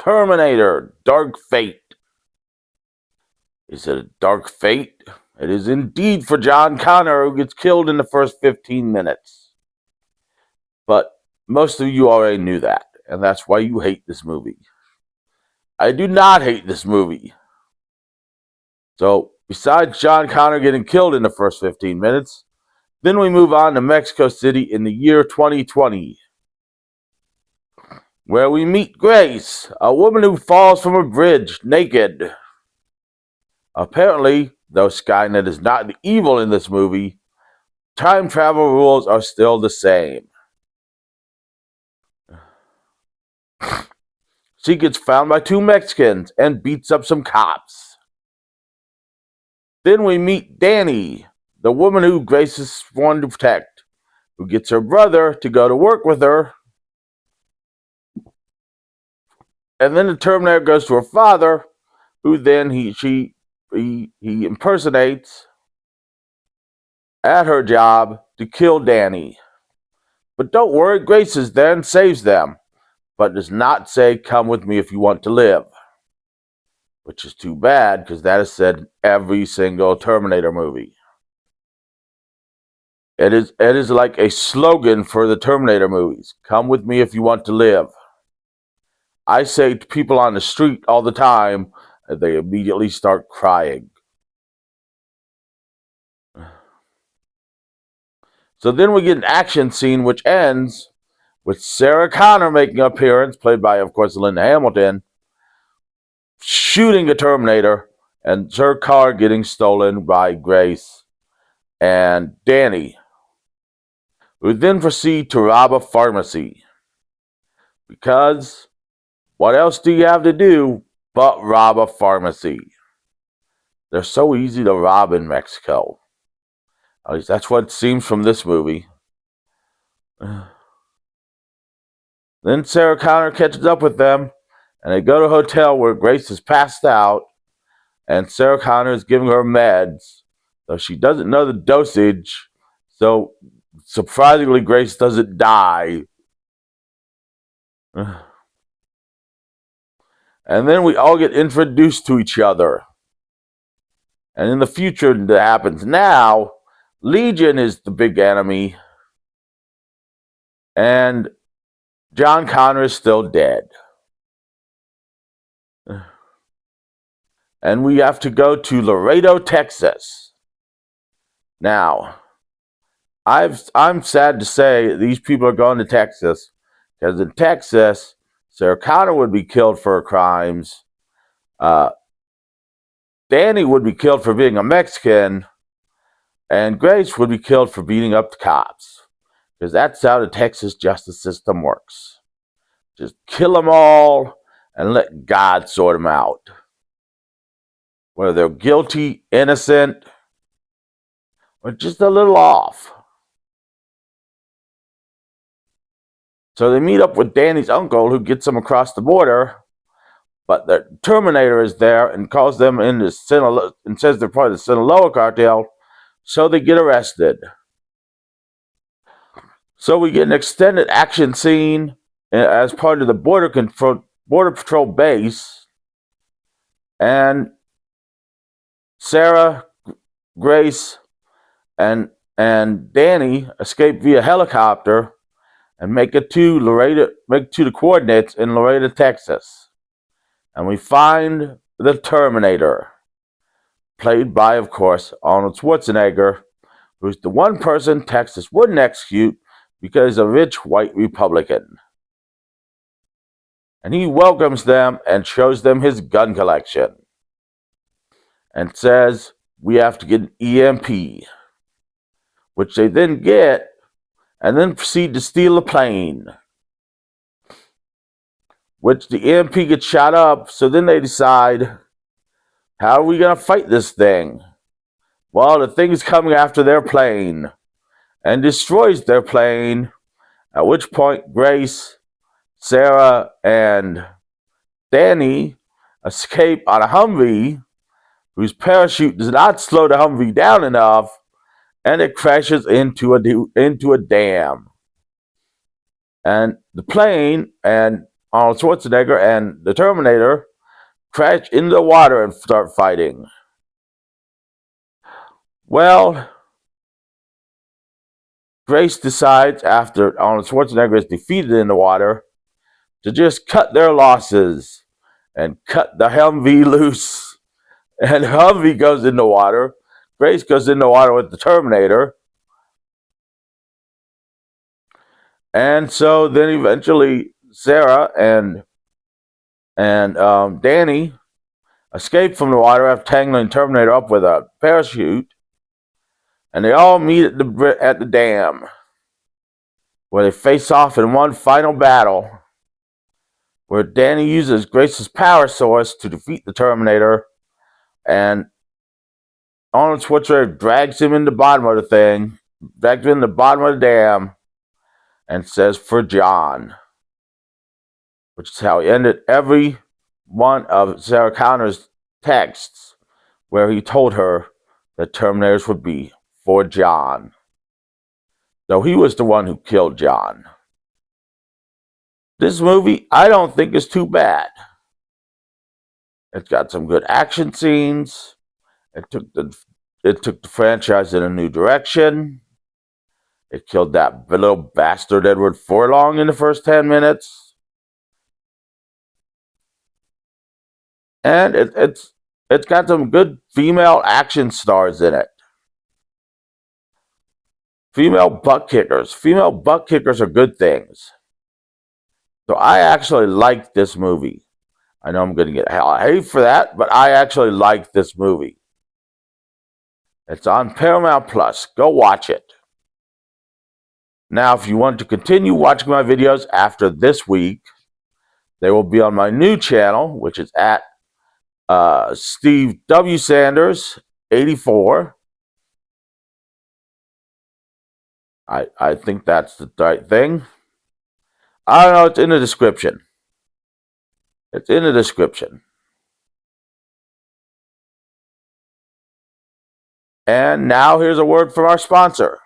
Terminator, Dark Fate. Is it a dark fate? It is indeed for John Connor, who gets killed in the first 15 minutes. But most of you already knew that, and that's why you hate this movie. I do not hate this movie. So, besides John Connor getting killed in the first 15 minutes, then we move on to Mexico City in the year 2020, where we meet Grace, a woman who falls from a bridge naked. Apparently, though Skynet is not the evil in this movie, time travel rules are still the same. She gets found by two Mexicans and beats up some cops. Then we meet Danny, the woman who Grace is sworn to protect, who gets her brother to go to work with her. And then the Terminator goes to her father, who then he impersonates at her job to kill Danny. But don't worry, Grace is there and saves them, but does not say, "Come with me if you want to live." Which is too bad, because that is said in every single Terminator movie. It is like a slogan for the Terminator movies. Come with me if you want to live. I say to people on the street all the time, and they immediately start crying. So then we get an action scene which ends with Sarah Connor making an appearance, played by, of course, Linda Hamilton, shooting a Terminator, and her car getting stolen by Grace and Danny, who then proceed to rob a pharmacy. Because what else do you have to do but rob a pharmacy? They're so easy to rob in Mexico. At least that's what it seems from this movie. Then Sarah Connor catches up with them, and they go to a hotel where Grace is passed out, and Sarah Connor is giving her meds, though she doesn't know the dosage, so surprisingly Grace doesn't die. And then we all get introduced to each other. And in the future that happens now, Legion is the big enemy, and John Connor is still dead. And we have to go to Laredo, Texas. Now, I'm sad to say these people are going to Texas, because in Texas, Sarah Connor would be killed for her crimes. Danny would be killed for being a Mexican, and Grace would be killed for beating up the cops. Because that's how the Texas justice system works. Just kill them all and let God sort them out. Whether they're guilty, innocent, or just a little off. So they meet up with Danny's uncle, who gets them across the border, but the Terminator is there and calls them in and says they're part of the Sinaloa cartel, so they get arrested. So we get an extended action scene as part of the Border Patrol base, and Sarah, Grace, and Danny escape via helicopter and make it to the coordinates in Laredo, Texas. And we find the Terminator, played by, of course, Arnold Schwarzenegger, who's the one person Texas wouldn't execute because he's a rich white Republican. And he welcomes them and shows them his gun collection and says, "We have to get an EMP," which they then get, and then proceed to steal a plane, which the EMP gets shot up. So then they decide, how are we going to fight this thing? Well, the thing is coming after their plane and destroys their plane, at which point Grace, Sarah, and Danny escape on a Humvee, whose parachute does not slow the Humvee down enough, and it crashes into a dam. And the plane and Arnold Schwarzenegger and the Terminator crash into the water and start fighting. Well, Grace decides, after Arnold Schwarzenegger is defeated in the water, to just cut their losses and cut the Humvee loose. And Humvee goes in the water. Grace goes in the water with the Terminator. And so then eventually Sarah and Danny escape from the water after tangling Terminator up with a parachute. And they all meet at the dam, where they face off in one final battle, where Danny uses Grace's power source to defeat the Terminator, and Arnold Schwarzenegger drags him in the bottom of the thing, drags him in the bottom of the dam, and says, "For John," which is how he ended every one of Sarah Connor's texts, where he told her that Terminators would be for John, though he was the one who killed John. This movie, I don't think, is too bad. It's got some good action scenes. It took the franchise in a new direction. It killed that little bastard Edward Furlong in the first 10 minutes. And it's got some good female action stars in it. Female butt kickers. Female butt kickers are good things. So I actually like this movie. I know I'm going to get hate for that, but I actually like this movie. It's on Paramount Plus. Go watch it. Now, if you want to continue watching my videos after this week, they will be on my new channel, which is at Steve W. Sanders 84. I think that's the right thing. I don't know. It's in the description. It's in the description. And now here's a word from our sponsor.